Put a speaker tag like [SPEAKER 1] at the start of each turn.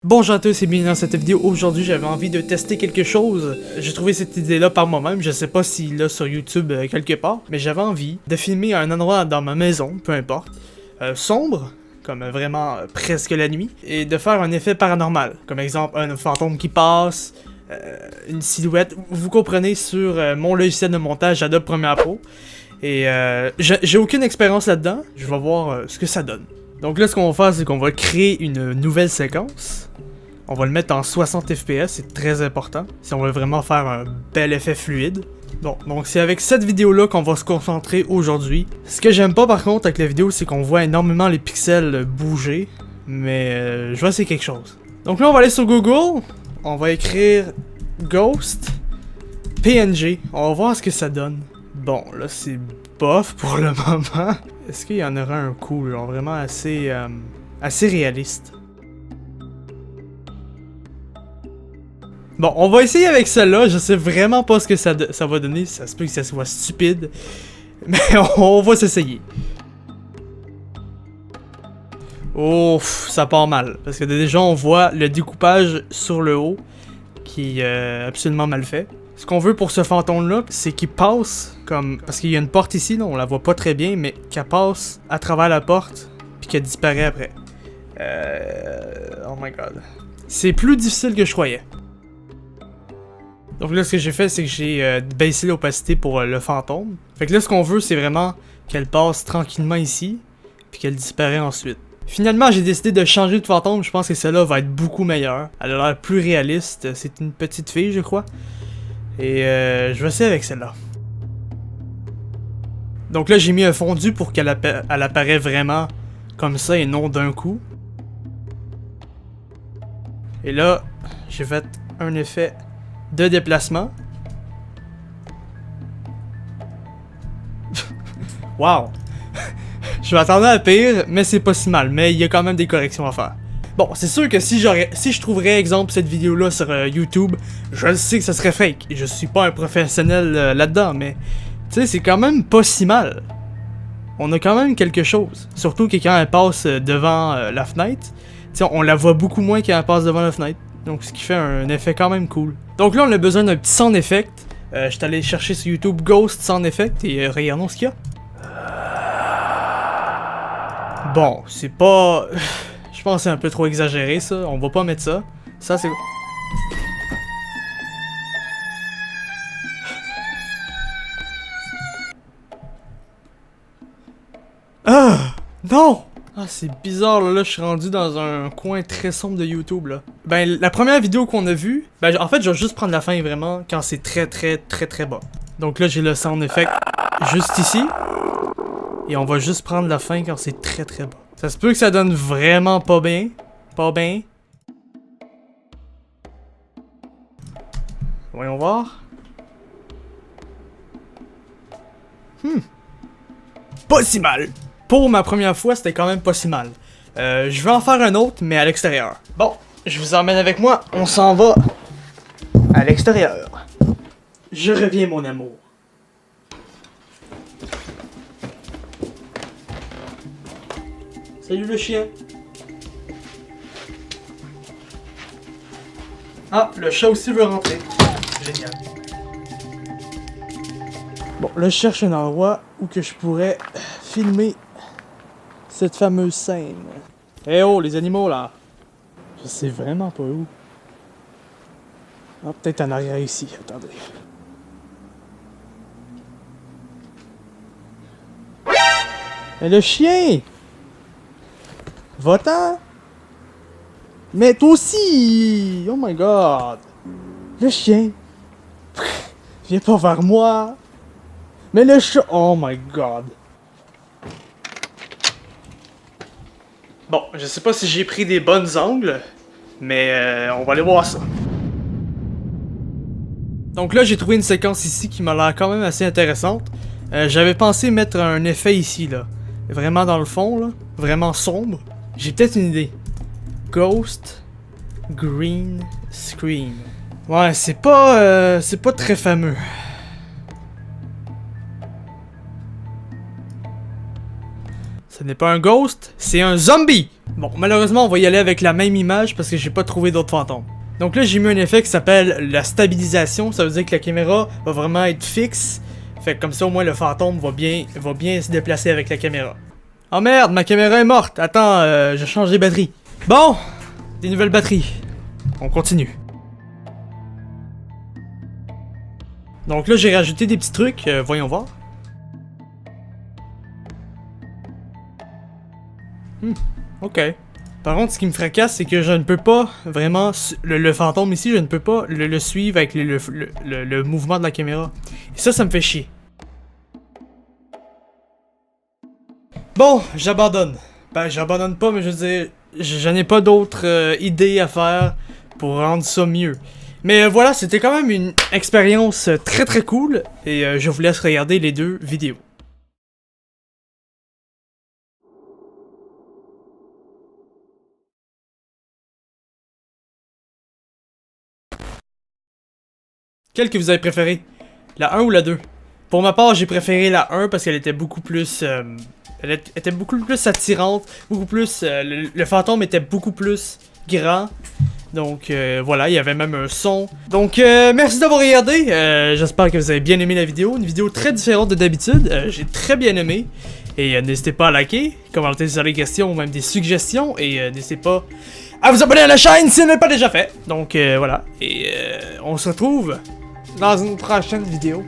[SPEAKER 1] Bonjour à tous et bienvenue dans cette vidéo. Aujourd'hui, j'avais envie de tester quelque chose. J'ai trouvé cette idée-là par moi-même. Je sais pas s'il l'a sur YouTube quelque part, mais j'avais envie de filmer un endroit dans ma maison, peu importe, sombre, comme vraiment presque la nuit, et de faire un effet paranormal. Comme exemple, un fantôme qui passe, une silhouette. Vous comprenez, sur mon logiciel de montage Adobe Premiere Pro. Et j'ai aucune expérience là-dedans. Je vais voir ce que ça donne. Donc là, ce qu'on va faire, c'est qu'on va créer une nouvelle séquence. On va le mettre en 60 fps, c'est très important, si on veut vraiment faire un bel effet fluide. Bon, donc c'est avec cette vidéo-là qu'on va se concentrer aujourd'hui. Ce que j'aime pas par contre avec la vidéo, c'est qu'on voit énormément les pixels bouger, mais je vais essayer quelque chose. Donc là, on va aller sur Google, on va écrire Ghost PNG, on va voir ce que ça donne. Bon, là c'est bof pour le moment. Est-ce qu'il y en aura un cool, genre vraiment assez réaliste? Bon, on va essayer avec celle-là, je sais vraiment pas ce que ça va donner, ça se peut que ça soit stupide, mais on va s'essayer. Ouf, ça part mal, parce que déjà on voit le découpage sur le haut, qui est absolument mal fait. Ce qu'on veut pour ce fantôme-là, c'est qu'il passe comme... Parce qu'il y a une porte ici, là, on la voit pas très bien, mais qu'elle passe à travers la porte, puis qu'elle disparaît après. Oh my god. C'est plus difficile que je croyais. Donc là, ce que j'ai fait, c'est que j'ai baissé l'opacité pour le fantôme. Fait que là, ce qu'on veut, c'est vraiment qu'elle passe tranquillement ici, puis qu'elle disparaît ensuite. Finalement, j'ai décidé de changer de fantôme, je pense que celle-là va être beaucoup meilleure. Elle a l'air plus réaliste, c'est une petite fille, je crois. Et je vais essayer avec celle-là. Donc là, j'ai mis un fondu pour qu'elle apparaît vraiment comme ça et non d'un coup. Et là, j'ai fait un effet de déplacement. Wow! Je m'attendais à pire, mais c'est pas si mal. Mais il y a quand même des corrections à faire. Bon, c'est sûr que si je trouverais, exemple, cette vidéo-là sur YouTube, je le sais que ça serait fake. Je suis pas un professionnel là-dedans, mais tu sais, c'est quand même pas si mal. On a quand même quelque chose. Surtout que quand elle passe devant la fenêtre, tu sais, on la voit beaucoup moins quand elle passe devant la fenêtre. Donc, ce qui fait un effet quand même cool. Donc là, on a besoin d'un petit sound effect. Je suis allé chercher sur YouTube Ghost Sound Effect et regardons ce qu'il y a. Bon, c'est pas... Je pense que c'est un peu trop exagéré ça, on va pas mettre ça. Ça c'est... Ah! Non! Ah, c'est bizarre là, je suis rendu dans un coin très sombre de YouTube là. Ben, la première vidéo qu'on a vue, ben en fait je vais juste prendre la fin vraiment quand c'est très bas. Donc là j'ai le sound effect juste ici. Et on va juste prendre la fin quand c'est très bas. Ça se peut que ça donne vraiment pas bien. Pas bien. Voyons voir. Pas si mal. Pour ma première fois, c'était quand même pas si mal. Je vais en faire un autre, mais à l'extérieur. Bon, je vous emmène avec moi. On s'en va à l'extérieur. Je reviens, mon amour. Salut le chien. Ah, le chat aussi veut rentrer. Génial. Bon, là je cherche un endroit où que je pourrais filmer cette fameuse scène. Eh oh, les animaux là. Je sais vraiment pas où. Ah, peut-être en arrière ici, attendez. Mais le chien! Va-t'en! Mais toi aussi! Oh my god! Le chien! Viens pas vers moi! Mais le chat! Oh my god! Bon, je sais pas si j'ai pris des bons angles, mais on va aller voir ça. Donc là, j'ai trouvé une séquence ici qui m'a l'air quand même assez intéressante. J'avais pensé mettre un effet ici, là. Vraiment dans le fond, là. Vraiment sombre. J'ai peut-être une idée. Ghost Green Screen. Ouais, c'est pas très fameux. Ce n'est pas un ghost, c'est un zombie. Bon, malheureusement, on va y aller avec la même image parce que j'ai pas trouvé d'autres fantômes. Donc là, j'ai mis un effet qui s'appelle la stabilisation. Ça veut dire que la caméra va vraiment être fixe. Fait que comme ça, au moins, le fantôme va bien se déplacer avec la caméra. Oh merde, ma caméra est morte. Attends, je change les batteries. Bon, des nouvelles batteries. On continue. Donc là, j'ai rajouté des petits trucs. Voyons voir. Ok. Par contre, ce qui me fracasse, c'est que je ne peux pas vraiment... Le fantôme ici, je ne peux pas le suivre avec le mouvement de la caméra. Et ça me fait chier. Bon, j'abandonne. Ben, j'abandonne pas, mais je veux dire, je n'ai pas d'autres idées à faire pour rendre ça mieux. Mais voilà, c'était quand même une expérience très cool. Et je vous laisse regarder les deux vidéos. Quelle que vous avez préféré? La 1 ou la 2? Pour ma part, j'ai préféré la 1 parce qu'elle était beaucoup plus... elle était beaucoup plus attirante, beaucoup plus... le fantôme était beaucoup plus grand. Donc voilà, il y avait même un son. Donc merci d'avoir regardé, j'espère que vous avez bien aimé la vidéo. Une vidéo très différente de d'habitude, j'ai très bien aimé. Et n'hésitez pas à liker, commenter sur les questions ou même des suggestions. Et n'hésitez pas à vous abonner à la chaîne si ce n'est pas déjà fait. Donc voilà, et on se retrouve dans une prochaine vidéo.